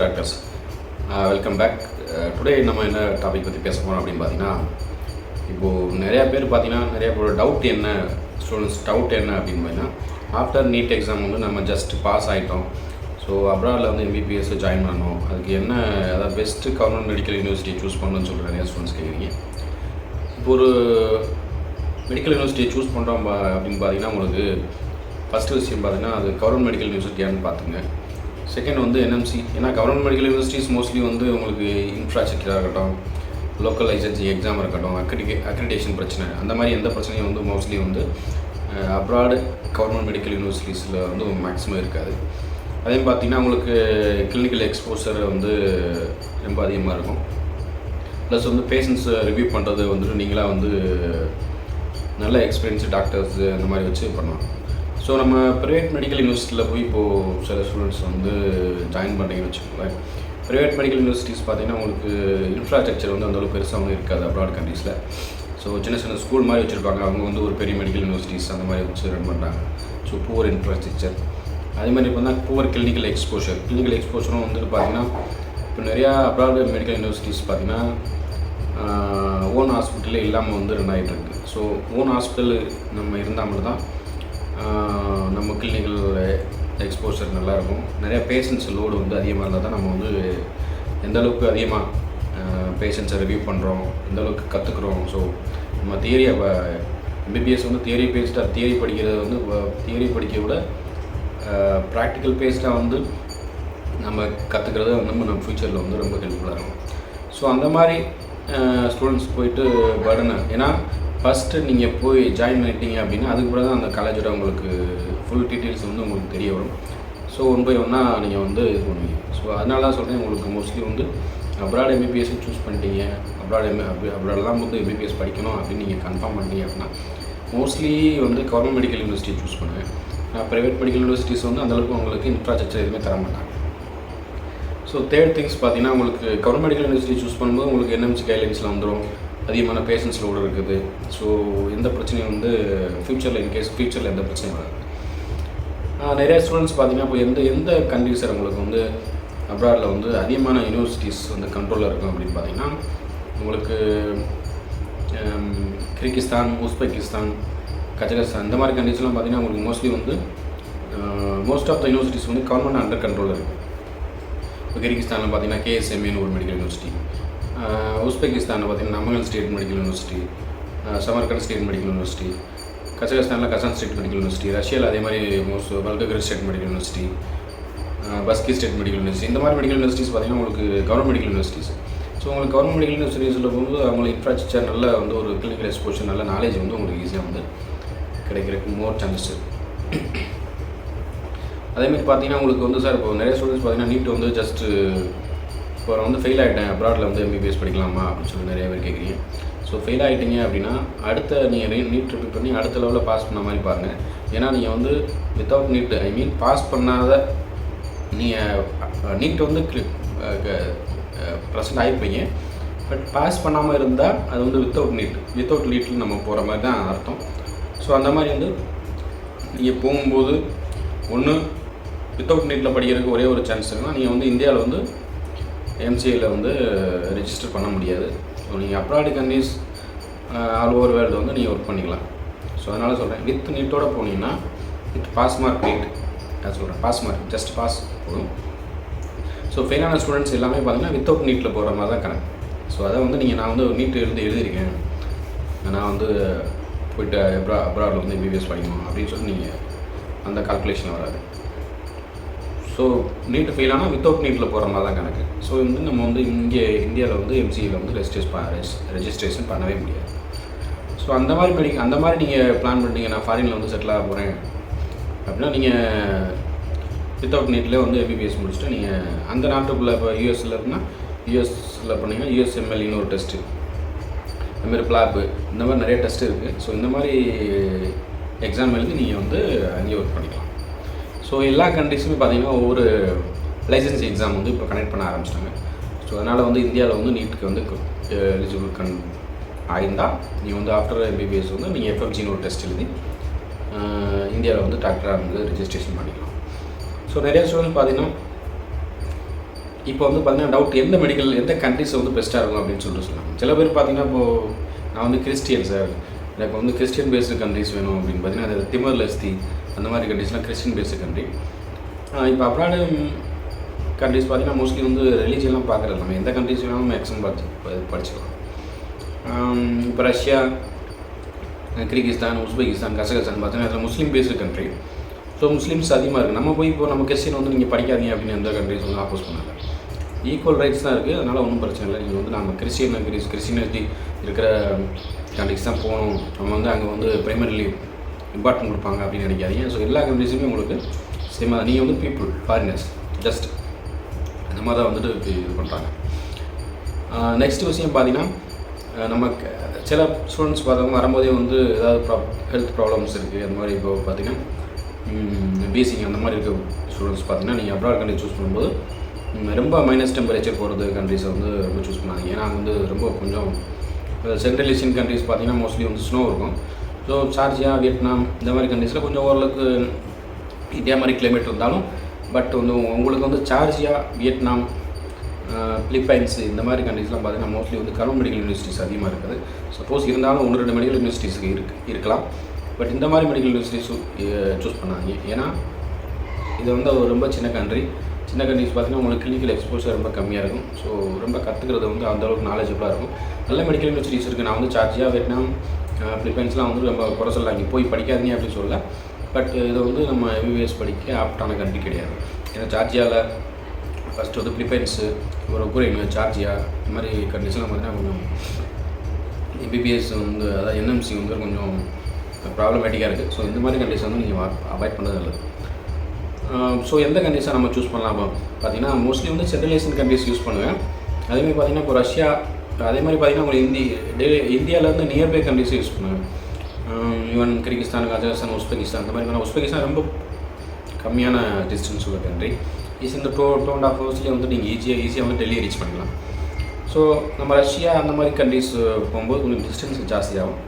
Doctors welcome back. Today நம்ம என்ன topic பற்றி பேச போகிறோம் அப்படின்னு பார்த்தீங்கன்னா, இப்போது நிறையா பேர் பார்த்தீங்கன்னா நிறையா பேரோட டவுட் என்ன, ஸ்டூடெண்ட்ஸ் டவுட் என்ன அப்படின்னு பார்த்தீங்கன்னா, ஆஃப்டர் நீட் எக்ஸாம் வந்து நம்ம ஜஸ்ட் பாஸ் ஆகிட்டோம். ஸோ அப்ராடில் வந்து எம்பிபிஎஸ் ஜாயின் பண்ணணும், அதுக்கு என்ன அதாவது best government medical university choose பண்ணணும்னு சொல்கிற நிறையா ஸ்டூடெண்ட்ஸ் கேட்குறீங்க. இப்போ ஒரு மெடிக்கல் யூனிவர்சிட்டியை சூஸ் பண்ணுறோம் அப்படின்னு பார்த்தீங்கன்னா, உங்களுக்கு ஃபஸ்ட்டு விஷயம் பார்த்தீங்கன்னா அது கவர்மெண்ட் மெடிக்கல் யூனிவர்சிட்டியான்னு பார்த்துங்க. செகண்ட் வந்து என்எம்சி. ஏன்னா கவர்மெண்ட் மெடிக்கல் யூனிவர்சிட்டிஸ் மோஸ்ட்லி வந்து உங்களுக்கு இன்ஃப்ராஸ்ட்ரக்சராக இருக்கட்டும், லோக்கல் லைசன்சி எக்ஸாம் இருக்கட்டும், அக்ரிடேஷன் பிரச்சனை, அந்த மாதிரி எந்த பிரச்சனையும் வந்து மோஸ்ட்லி வந்து அப்ராடு கவர்மெண்ட் மெடிக்கல் யூனிவர்சிட்டிஸில் வந்து மேக்ஸிமம் இருக்காது. அதே பார்த்திங்கன்னா உங்களுக்கு கிளினிக்கல் எக்ஸ்போசர் வந்து ரொம்ப அதிகமாக இருக்கும். ப்ளஸ் வந்து பேஷண்ட்ஸை ரிவ்யூ பண்ணுறது வந்துட்டு நீங்களாக வந்து நல்ல எக்ஸ்பீரியன்ஸு டாக்டர்ஸு அந்த மாதிரி வச்சு பண்ணலாம். ஸோ நம்ம ப்ரைவேட் மெடிக்கல் யூனிவர்சிட்டியில் போய் இப்போது சில ஸ்டூடெண்ட்ஸ் வந்து ஜாயின் பண்ணுறீங்கன்னு வச்சுக்கோங்களேன். ப்ரைவேட் மெடிக்கல் யூனிவர்சிட்டிஸ் பார்த்திங்கன்னா உங்களுக்கு இன்ஃப்ராஸ்ட்ரக்சர் வந்து அந்தளவுக்கு பெருசாக வந்து இருக்காது அப்ராட் கண்ட்ரீஸில். ஸோ சின்ன சின்ன ஸ்கூல் மாதிரி வச்சுருப்பாங்க, அவங்க வந்து ஒரு பெரிய மெடிக்கல் யூனிவர்சிட்டிஸ் அந்த மாதிரி வச்சு ரன் பண்ணுறாங்க. So poor infrastructure. அதே மாதிரி இப்போ தான் புவர் கிளினிக்கல் எக்ஸ்போஷரும் வந்துட்டு பார்த்திங்கன்னா இப்போ நிறையா அப்ராட் மெடிக்கல் யூனிவர்சிட்டிஸ் பார்த்திங்கன்னா ஓன் ஹாஸ்பிட்டலே இல்லாமல் வந்து ரன் ஆகிட்டு இருக்குது. ஸோ ஓன் ஹாஸ்பிட்டல் நம்ம இருந்தால் மட்டும் தான் நம்ம கிளினிக்கல் எக்ஸ்போசர் நல்லாயிருக்கும். நிறையா பேஷண்ட்ஸ் லோடு வந்து அதிகமாக இருந்தால் தான் நம்ம வந்து எந்தளவுக்கு அதிகமாக பேஷண்ட்ஸை ரிவ்யூ பண்ணுறோம், எந்தளவுக்கு கற்றுக்குறோம். ஸோ நம்ம எம்பிபிஎஸ் வந்து தியரி பேஸ்டாக தியரி படிக்கிறது வந்து தியரி படிக்க விட ப்ராக்டிக்கல் பேஸ்டாக வந்து நம்ம கற்றுக்கிறது வந்து நம்ம ஃப்யூச்சரில் வந்து ரொம்ப ஹெல்ப்ஃபுல்லாக இருக்கும். ஸோ அந்த மாதிரி ஸ்டூடெண்ட்ஸ் போயிட்டு பர்டனை, ஏன்னா ஃபஸ்ட்டு நீங்கள் போய் ஜாயின் பண்ணிட்டீங்க அப்படின்னா அதுக்கு தான் அந்த காலேஜோட உங்களுக்கு ஃபுல் டீட்டெயில்ஸ் வந்து உங்களுக்கு தெரிய வரும். ஸோ ஒன் பை ஒன்னாக நீங்கள் வந்து இது பண்ணுவீங்க. ஸோ அதனால தான் சொல்கிறேன், உங்களுக்கு மோஸ்ட்லி வந்து அப்ராட் எம்பிபிஎஸ் சூஸ் பண்ணிட்டீங்க, அப்ராடெலாம் வந்து எம்பிபிஎஸ் படிக்கணும் அப்படின்னு நீங்கள் கன்ஃபார்ம் பண்ணிட்டீங்க அப்படின்னா மோஸ்ட்லி வந்து கவர்மெண்ட் மெடிக்கல் யூனிவர்சிட்டி சூஸ் பண்ணுவேன். ப்ரைவேட் மெடிக்கல் யூனிவர்சிட்டிஸ் வந்து அந்தளவுக்கு உங்களுக்கு இன்ஃப்ராஸ்ட்ரக்சர் எதுவுமே தர மாட்டாங்க. ஸோ தேர்ட் திங்ஸ் பார்த்தீங்கன்னா, உங்களுக்கு கவர்மெண்ட் மெடிக்கல் யூனிவர்சிட்டி சூஸ் பண்ணும்போது உங்களுக்கு என்எம்சி கைட்லைன்ஸில் வந்துடும், அதிகமான பேஷண்ட்ஸ் லோடு இருக்குது. ஸோ எந்த பிரச்சனையும் வந்து ஃப்யூச்சரில் எந்த பிரச்சனையும் வராது. நிறைய ஸ்டூடெண்ட்ஸ் பார்த்திங்கன்னா இப்போ எந்த கண்ட்ரிஸில் உங்களுக்கு வந்து அப்ராடில் வந்து அதிகமான யூனிவர்சிட்டிஸ் வந்து கண்ட்ரோலில் இருக்கும் அப்படின்னு பார்த்திங்கன்னா, உங்களுக்கு கிர்கிஸ்தான், உஸ்பெகிஸ்தான், கஜகஸ்தான் இந்த மாதிரி கண்ட்ரிஸ்லாம் பார்த்திங்கன்னா உங்களுக்கு மோஸ்ட்லி வந்து மோஸ்ட் ஆஃப் த யூனிவர்சிட்டிஸ் வந்து கவர்மெண்ட் அண்டர் கண்ட்ரோலில் இருக்குது. இப்போ கிர்கிஸ்தானில் பார்த்திங்கன்னா கேஎஸ்எம்ஏன்னு ஒரு மெடிக்கல் யூனிவர்சிட்டி, உஸ்பெகிஸ்தானில் பார்த்திங்கன்னா நமகல் state medical university, Samarkand state medical university, கஜகஸ்தானில் கசான் ஸ்டேட் மெடிக்கல் யூனிவர்சிட்டி, ரஷ்யாவில் அதே மாதிரி பல்ககிர் ஸ்டேட் மெடிக்கல் யூனிவர்சிட்டி, பஸ்கி ஸ்டேட் மெடிக்கல் யூனிவர்சிட்டி, இந்த மாதிரி மெடிக்கல் யூனிவர்சிட்டிஸ் பார்த்திங்கன்னா உங்களுக்கு கவர்மெண்ட் மெடிக்கல் யூனிவர்சிட்டிஸ். ஸோ உங்களுக்கு கவர்மெண்ட் மெடிக்கல் யூனிவர்சிட்டிஸில் போகும்போது அவங்களுக்கு இன்ஃப்ராஸ்ட்ரக்சர் நல்ல வந்து ஒரு கிளினிக்கல் எக்ஸ்போஷர் நல்ல நாலேஜ் வந்து உங்களுக்கு ஈஸியாக வந்து கிடைக்கிறதுக்கு மோர் சான்சஸ். அதேமாதிரி பார்த்திங்கன்னா உங்களுக்கு வந்து சார் இப்போ நிறைய ஸ்டூடெண்ட்ஸ் பார்த்திங்கன்னா நீட் வந்து ஜஸ்ட்டு இப்போ நான் வந்து ஃபெயில் ஆகிட்டேன், அப்ராடில் வந்து எம்பிபிஎஸ் படிக்கலாமா அப்படின்னு சொல்லி நிறைய பேர் கேட்குறீங்க. ஸோ ஃபெயில் ஆகிட்டீங்க அப்படின்னா அடுத்த நீங்கள் நீட் ரிப்பீட் பண்ணி அடுத்த லெவலில் பாஸ் பண்ண மாதிரி பாருங்கள். ஏன்னா நீங்கள் வந்து வித்தவுட் நீட் பாஸ் பண்ணாத நீங்கள் நீட் வந்து ப்ரெசென்ட் ஆகிருப்பீங்க, பட் பாஸ் பண்ணாமல் இருந்தால் அது வந்து வித்தவுட் நீட்டில் நம்ம போகிற மாதிரி தான் அர்த்தம். ஸோ அந்த மாதிரி வந்து நீங்கள் போகும்போது ஒன்று வித்தவுட் நீட்டில் படிக்கிறதுக்கு ஒரே ஒரு சான்ஸ் இருக்குன்னா, நீங்கள் வந்து இந்தியாவில் வந்து எம்சிஏயில் வந்து ரெஜிஸ்டர் பண்ண முடியாது. ஸோ நீங்கள் abroad countries all over world வந்து நீங்கள் ஒர்க் பண்ணிக்கலாம். ஸோ அதனால் சொல்கிறேன், வித் நீட்டோடு போனீங்கன்னா வித் பாஸ் மார்க் நீட் அது சொல்கிறேன், பாஸ் மார்க் ஜஸ்ட் பாஸ் போதும். ஸோ ஃபெயிலான ஸ்டூடெண்ட்ஸ் எல்லாமே பார்த்தீங்கன்னா வித்தவுட் நீட்டில் போகிற மாதிரி தான் கணக்கு. ஸோ அதை வந்து நான் வந்து நீட் எழுதியிருக்கேன், நான் வந்து போய்ட்டு அப்ராடில் வந்து எம்பிபிஎஸ் படிக்கணும் அப்படின்னு சொல்லி நீங்கள் அந்த கால்குலேஷன் வராது. ஸோ நீட் ஃபெயில் ஆனால் வித்தவுட் நீட்டில் போகிற மாதிரி தான் கணக்கு. ஸோ வந்து நம்ம வந்து இங்கே இந்தியாவில் வந்து எம்சியில் வந்து ரெஜிஸ்ட்ரேஷன் பண்ணவே முடியாது. ஸோ அந்த மாதிரி நீங்கள் பிளான் பண்ணிட்டீங்க, நான் ஃபாரினில் வந்து செட்டில் ஆக போகிறேன் அப்படின்னா நீங்கள் வித்தவுட் நீட்டில் வந்து எம்பிபிஎஸ் முடிச்சுட்டு நீங்கள் அந்த நாட்டுக்குள்ளே இப்போ யூஎஸில் இருக்குன்னா யூஎஸில் பண்ணிங்கன்னா யூஎஸ்எம்எல்னு ஒரு டெஸ்ட்டு, அதுமாதிரி பிளாப்பு, இந்த மாதிரி நிறைய டெஸ்ட்டு இருக்குது. ஸோ இந்த மாதிரி எக்ஸாம் எழுதி நீங்கள் வந்து அங்கேயே ஒர்க் பண்ணிக்கலாம். ஸோ எல்லா கண்ட்ரிஸுமே பார்த்திங்கன்னா ஒவ்வொரு லைசன்ஸ் எக்ஸாம் வந்து இப்போ கனெக்ட் பண்ண ஆரம்பிச்சிட்டாங்க. ஸோ அதனால் வந்து இந்தியாவில் வந்து நீட்டுக்கு வந்து எலிஜிபிள் ஆயிருந்தால் நீங்கள் வந்து ஆஃப்டர் எம்பிபிஎஸ் வந்து நீங்கள் எஃப்எம்ஜின்னு ஒரு டெஸ்ட் எழுதி இந்தியாவில் வந்து டாக்டராக வந்து ரெஜிஸ்ட்ரேஷன் பண்ணிக்கலாம். ஸோ நிறைய ஸ்டூடெண்ட்ஸ் பார்த்திங்கன்னா இப்போ வந்து பார்த்தீங்கன்னா டவுட் எந்த கண்ட்ரிஸ் வந்து பெஸ்ட்டாக இருக்கும் அப்படின்னு சொல்லிட்டு சொன்னாங்க. சில பேர் பார்த்தீங்கன்னா இப்போது நான் வந்து கிறிஸ்டியன் சார், எனக்கு வந்து கிறிஸ்டியன் பேஸ்டு கண்ட்ரிஸ் வேணும் அப்படின்னு பார்த்தீங்கன்னா அது திமர் லெஸ்தி அந்த மாதிரி கண்ட்ரிஸ்லாம் கிறிஸ்டியன் பேஸ்டு கண்ட்ரி. இப்போ அப்ராடு கண்ட்ரிஸ் பார்த்தீங்கன்னா மோஸ்ட்லி வந்து ரிலீஜியன்லாம் பார்க்குறது நம்ம எந்த கண்ட்ரிஸ் வேணாலும் மேக்ஸிமம் படிச்சுக்கலாம். இப்போ ரஷ்யா, கிர்கிஸ்தான், உஸ்பெகிஸ்தான், கசகஸ்தான் பார்த்தீங்கன்னா அதில் முஸ்லீம் பேஸ்டு கண்ட்ரி. ஸோ முஸ்லீம்ஸ் அதிகமாக இருக்குது. நம்ம போய் இப்போ நம்ம கிறிஸ்டின் வந்து நீங்கள் படிக்காதீங்க அப்படின்னு எந்த கண்ட்ரிஸ் வந்து ஆப்போஸ் பண்ணாங்க. ஈக்குவல் ரைட்ஸ் தான் இருக்குது, அதனால் ஒன்றும் பிரச்சனை இல்லை. நீங்கள் வந்து நம்ம கிறிஸ்டியானிட்டி இருக்கிற கண்ட்ரிஸ் தான் போகணும், நம்ம வந்து அங்கே வந்து ப்ரைமரிலி இம்பார்ட்டன்ட் கொடுப்பாங்க அப்படின்னு நினைக்காதீங்க. ஸோ எல்லா கண்ட்ரிஸுமே உங்களுக்கு சேமாக நீங்கள் வந்து பீப்புள் ஃபாரினர்ஸ் ஜஸ்ட் அந்த மாதிரி தான் வந்துட்டு இது பண்ணுறாங்க. நெக்ஸ்ட் விஷயம் பார்த்தீங்கன்னா நம்ம சில ஸ்டூடெண்ட்ஸ் பார்த்தவங்க வரும்போதே வந்து ஏதாவது ஹெல்த் ப்ராப்ளம்ஸ் இருக்குது அந்த மாதிரி. இப்போ பார்த்தீங்கன்னா பேசிங் அந்த மாதிரி இருக்க ஸ்டூடெண்ட்ஸ் பார்த்தீங்கன்னா நீங்கள் அப்ராட் கண்ட்ரி சூஸ் பண்ணும்போது ரொம்ப மைனஸ் டெம்பரேச்சர் போகிறது கண்ட்ரிஸை வந்து ரொம்ப சூஸ் பண்ணாங்க. ஏன்னா வந்து ரொம்ப கொஞ்சம் சென்ட்ரல் ஏஷியன் கண்ட்ரிஸ் பார்த்தீங்கன்னா மோஸ்ட்லி வந்து ஸ்னோ இருக்கும். ஸோ ஜார்ஜியா, வியட்நாம் இந்த மாதிரி கண்ட்ரிஸில் கொஞ்சம் ஓரளவுக்கு இதே மாதிரி கிளைமேட் இருந்தாலும் பட் வந்து உங்களுக்கு வந்து ஜார்ஜியா, வியட்நாம், பிலிப்பைன்ஸ் இந்த மாதிரி கண்ட்ரிஸ்லாம் பார்த்தீங்கன்னா மோஸ்ட்லி வந்து கவர்மெண்ட் மெடிக்கல் யூனிவர்சிட்டிஸ் அதிகமாக இருக்குது. சப்போஸ் இருந்தாலும் 1-2 மெடிக்கல் யூனிவர்சிட்டிஸ் இருக்கலாம். பட் இந்த மாதிரி மெடிக்கல் யூனிவர்சிட்டிஸ் சூஸ் பண்ணாங்க. ஏன்னா இது வந்து ஒரு ரொம்ப சின்ன கண்ட்ரிஸ் பார்த்தீங்கன்னா உங்களுக்கு கிளினிக்கல் எக்ஸ்போஷர் ரொம்ப கம்மியாக இருக்கும். ஸோ ரொம்ப கற்றுக்கிறது வந்து அந்தளவுக்கு நாலேஜபிளாக இருக்கும். நல்ல மெடிக்கல் யூனிவர்சிட்டிஸ் இருக்குது. நான் வந்து ஜார்ஜியா, வியட்நாம், பிலிப்பைன்ஸ்லாம் வந்து ரொம்ப குறை சொல்லலாம், இங்கே போய் படிக்காதீங்க அப்படின்னு சொல்லல. பட் இது வந்து நம்ம எம்பிபிஎஸ் படிக்க ஆப்டான கண்ட்ரி கிடையாது. ஏன்னா ஜார்ஜியாவில் ஃபஸ்ட்டு வந்து பிலிப்பைன்ஸு, ஒரு உக்ரைன், ஜார்ஜியா இந்த மாதிரி கண்ட்ரிஸ்லாம் பார்த்தீங்கன்னா கொஞ்சம் எம்பிபிஎஸ் வந்து அதாவது என்எம்சி வந்து கொஞ்சம் ப்ராப்ளமேட்டிக்காக இருக்குது. ஸோ இந்த மாதிரி கண்ட்ரிஸ் வந்து நீங்கள் அவாய்ட் பண்ணுறது நல்லது. ஸோ எந்த கண்ட்ரிஸாக நம்ம சூஸ் பண்ணலாம் பார்த்தீங்கன்னா மோஸ்ட்லி வந்து சென்ட்ரல் ஏஷியன் கண்ட்ரிஸ் யூஸ் பண்ணுவேன். அதேமாதிரி பார்த்தீங்கன்னா இப்போ ரஷ்யா, அதே மாதிரி பார்த்தீங்கன்னா உங்களுக்கு இந்தியாவிலேருந்து நியர்பை கண்ட்ரிஸை யூஸ் பண்ணுவேன். ஈவன் கிர்கிஸ்தான், கஜகஸ்தான், உஸ்பெகிஸ்தான் அந்த மாதிரி. உஸ்பெகிஸ்தான் ரொம்ப கம்மியான டிஸ்டன்ஸ் உள்ள கண்ட்ரி. இந்த 2.5 ஹவர்ஸ்லேயே வந்து நீங்கள் ஈஸியாக வந்து டெல்லியை ரீச் பண்ணிக்கலாம். ஸோ நம்ம ரஷ்யா அந்த மாதிரி கண்ட்ரிஸ் போகும்போது கொஞ்சம் டிஸ்டன்ஸ் ஜாஸ்தியாகும்.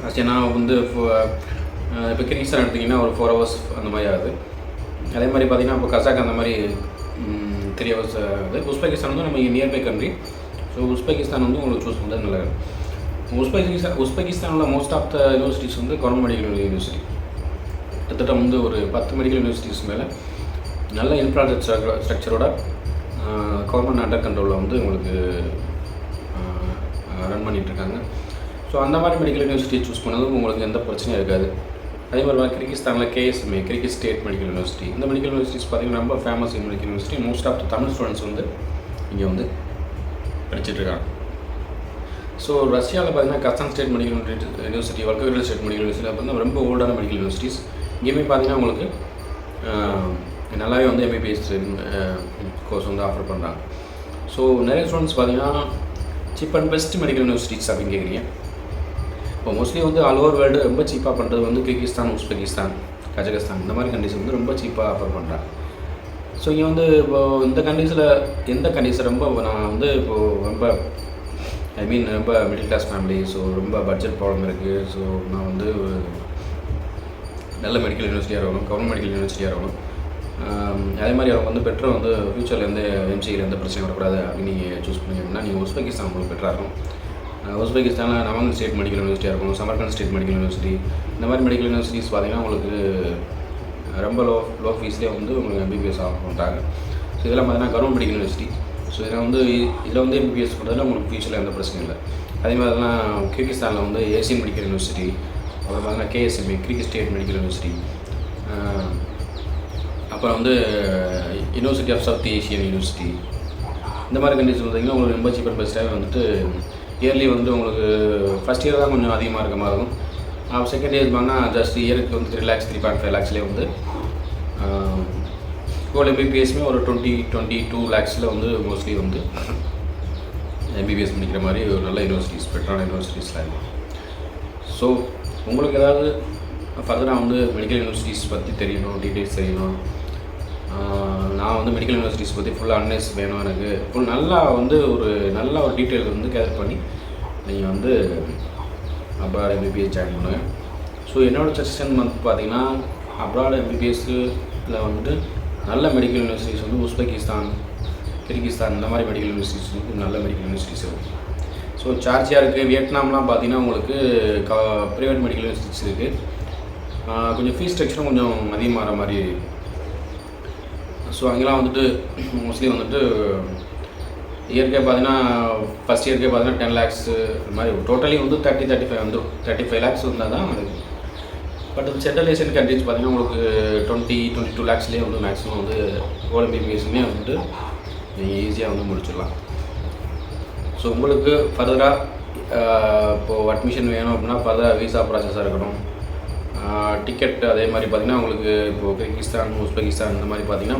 ரஷ்யானா வந்து இப்போ கிர்கிஸ்தான் எடுத்திங்கன்னா ஒரு 4 ஹவர்ஸ் அந்த மாதிரி ஆகுது. அதே மாதிரி பார்த்திங்கன்னா இப்போ கசாக் அந்த மாதிரி 3 ஹவர்ஸ் ஆகுது. உஸ்பெகிஸ்தான் வந்து நம்ம நியர்பை கண்ட்ரி. ஸோ உஸ்பெகிஸ்தான் வந்து உங்களுக்கு சூஸ் பண்ணுறது நல்லது. உஸ்பெகிஸ்தானில் மோஸ்ட் ஆஃப் த யூனிவர்சிட்டிஸ் வந்து கவர்மெண்ட் மெடிக்கல் யூனிவர்சிட்டி. கிட்டத்தட்ட வந்து ஒரு 10 மெடிக்கல் யூனிவர்சிட்டிஸ் மேலே நல்ல ஸ்ட்ரக்சரோட கவர்மெண்ட் அண்டர் கண்ட்ரோலில் வந்து உங்களுக்கு ரன் பண்ணிகிட்ருக்காங்க. ஸோ அந்த மாதிரி மெடிக்கல் யூனிவர்சிட்டியை சூஸ் பண்ணதும் உங்களுக்கு எந்த பிரச்சனையும் இருக்காது. அதே மாதிரி கிர்கிஸ்தானில் KSMA, Kyrgyz state medical university, இந்த மெடிக்கல் யூனிவர்சிட்டிஸ் பார்த்திங்கன்னா ரொம்ப famous medical university. Most of the Tamil students வந்து இங்கே வந்து படிச்சுட்ருக்காங்க. ஸோ ரஷ்யாவில் பார்த்திங்கன்னா Kazan state medical university, Volgograd state medical university பார்த்திங்கன்னா ரொம்ப ஓல்டான மெடிக்கல் யூனிவர்சிட்டிஸ். இங்கேயுமே பார்த்திங்கன்னா உங்களுக்கு நல்லாவே வந்து எம்பிபிஎஸ் கோர்ஸ் வந்து ஆஃபர் பண்ணுறாங்க. ஸோ நிறைய ஸ்டூடெண்ட்ஸ் பார்த்திங்கன்னா cheap and best medical universities அப்படின்னு கேட்குறீங்க. இப்போ மோஸ்ட்லி வந்து ஆல் ஓவர் வேர்ல்டு ரொம்ப சீப்பாக பண்ணுறது வந்து கிர்கிஸ்தான், உஸ்பெகிஸ்தான், கஜகஸ்தான் இந்த மாதிரி கண்ட்ரிஸ் வந்து ரொம்ப சீப்பாக ஆஃபர் பண்ணுறாங்க. ஸோ இங்கே வந்து இப்போது இந்த கண்ட்ரிஸில் எந்த கண்ட்ரிஸை ரொம்ப நான் வந்து இப்போது ரொம்ப ரொம்ப மிடில் கிளாஸ் ஃபேமிலி, ஸோ ரொம்ப பட்ஜெட் ப்ராப்ளம் இருக்குது. ஸோ நான் வந்து நல்ல மெடிக்கல் யூனிவர்சிட்டியாக இருக்கணும், கவர்மெண்ட் மெடிக்கல் யூனிவர்சிட்டியாக இருக்கணும். அதே மாதிரி அவங்க வந்து பெட்டர் வந்து ஃப்யூச்சரில் எந்த எம்சியில் எந்த பிரச்சனையும் வரக்கூடாது அப்படின்னு நீங்கள் சூஸ் பண்ணீங்க அப்படின்னா நீங்கள் உஸ்பெகிஸ்தான் உங்களுக்கு பெட்டராக இருக்கும். உஸ்பெகிஸ்தானில் நவாங் ஸ்டேட் மெடிக்கல் யூனிவர்சிட்டியாக இருக்கும், சமர்கண்ட் ஸ்டேட் மெடிக்கல் யூனிவர்சிட்டி இந்த மாதிரி மெடிக்கல் யூனிவர்சிட்டிஸ் பார்த்திங்கன்னா உங்களுக்கு ரொம்ப லோ ஃபீஸ்லேயே வந்து உங்களுக்கு எம்பிபிஎஸ் ஆஃபர் பண்ணுறாங்க. ஸோ இதெல்லாம் பார்த்திங்கன்னா கவர்மெண்ட் மெடிக்கல் யூனிவர்சிட்டி. ஸோ இதில் வந்து எம்பிபிஎஸ் பண்ணுறதுல உங்களுக்கு ஃபியூச்சரில் எந்த பிரச்சனையும் இல்லை. அதே மாதிரி தான் கிர்கிஸ்தானில் வந்து ஏசியன் மெடிக்கல் யூனிவர்சிட்டி, அப்புறம் பார்த்தீங்கன்னா KSMA, Kyrgyz state medical university, அப்புறம் வந்து university of south Asian university இந்த மாதிரி கண்ட்ரிஸ் பார்த்திங்கன்னா உங்களுக்கு ரொம்ப சீப் அண்ட் பெஸ்ட்டாகவே வந்துட்டு இயர்லி வந்து உங்களுக்கு ஃபஸ்ட் இயர் தான் கொஞ்சம் அதிகமாக இருக்க மாதிரி இருக்கும். செகண்ட் இயர் பார்த்தீங்கன்னா ஜஸ்ட் இயருக்கு வந்து 3 lakhs 3.5 lakhsலேயே வந்து ஹோல் எம்பிபிஎஸ்மே ஒரு 22 lakhஸில் வந்து மோஸ்ட்லி வந்து எம்பிபிஎஸ் பண்ணிக்கிற மாதிரி ஒரு நல்ல யூனிவர்சிட்டிஸ், பெட்டரான யூனிவர்சிட்டிஸ்லாம் இருக்கும். ஸோ உங்களுக்கு ஏதாவது ஃபர்தராக வந்து மெடிக்கல் யூனிவர்சிட்டிஸ் பற்றி தெரியணும், டீட்டெயில்ஸ் தெரியணும், நான் வந்து மெடிக்கல் யூனிவர்சிட்டிஸ் பற்றி ஃபுல்லாக அனலைஸ் வேணும், எனக்கு நல்லா வந்து ஒரு நல்ல ஒரு டீட்டெயில் வந்து கேதர் பண்ணி நீங்கள் வந்து அப்ராட் எம்பிபிஎஸ் ஜாயின் பண்ணுங்கள். ஸோ என்னோடய சஜஷன் வந்து பார்த்திங்கன்னா அப்ராட் எம்பிபிஎஸ்ஸில் வந்துட்டு நல்ல மெடிக்கல் யூனிவர்சிட்டிஸ் வந்து உஸ்பெகிஸ்தான், கிர்கிஸ்தான் இந்த மாதிரி மெடிக்கல் யூனிவர்சிட்டிஸ் வந்து நல்ல மெடிக்கல் யூனிவர்சிட்டிஸ் இருக்குது. ஸோ ஜார்ஜியா இருக்குது, வியட்நாம்லாம் பார்த்தீங்கன்னா உங்களுக்கு ப்ரைவேட் மெடிக்கல் யூனிவர்சிட்டிஸ் இருக்குது. கொஞ்சம் ஃபீஸ் ஸ்ட்ரக்சரும் கொஞ்சம் அதிகமாகிற மாதிரி. ஸோ அங்கெல்லாம் வந்துட்டு மோஸ்ட்லி வந்துட்டு இயற்கை பார்த்தீங்கன்னா ஃபஸ்ட் இயர்க்கே பார்த்தீங்கன்னா 10 lakhs இது மாதிரி டோட்டலி வந்து 35 வந்துடும். 35 lakhs இருந்தால் தான் அது. பட் சென்ட்ரல் ஏஷியன் கண்ட்ரிஸ் பார்த்தீங்கன்னா உங்களுக்கு 22 lakhsலேயே வந்து மேக்ஸிமம் வந்து ஓஎம்பிபிஎஸ்மே வந்துட்டு நீங்கள் ஈஸியாக வந்து முடிச்சிடலாம். ஸோ உங்களுக்கு ஃபர்தராக இப்போது அட்மிஷன் வேணும் அப்படின்னா ஃபர்தராக விசா ப்ராசஸாக இருக்கணும், டிக்கெட் அதே மாதிரி பார்த்திங்கன்னா உங்களுக்கு இப்போது கிர்கிஸ்தான், உஸ்பெகிஸ்தான் இந்த மாதிரி பார்த்திங்கன்னா